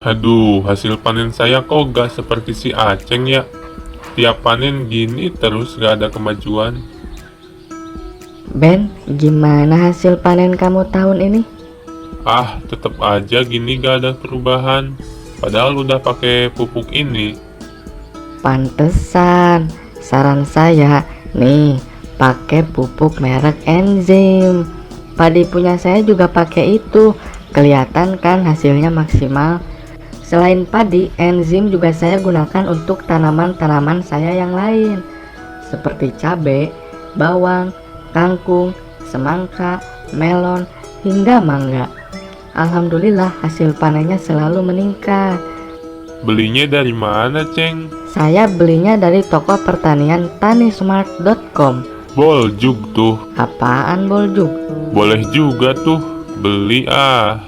Aduh, hasil panen saya kok gak seperti si Aceng ya. Tiap panen gini terus gak ada kemajuan. Ben, gimana hasil panen kamu tahun ini? Ah, tetep aja gini gak ada perubahan. Padahal udah pakai pupuk ini. Pantesan, saran saya nih, pakai pupuk merek enzim. Padi punya saya juga pakai itu, kelihatan kan hasilnya maksimal. Selain padi, enzim juga saya gunakan untuk tanaman-tanaman saya yang lain, seperti cabai, bawang, kangkung, semangka, melon, hingga mangga. Alhamdulillah hasil panennya selalu meningkat. Belinya dari mana, Ceng? Saya belinya dari toko pertanian tanismart.com. Boljuk tuh. Apaan boljuk? Boleh juga tuh. Beli ah.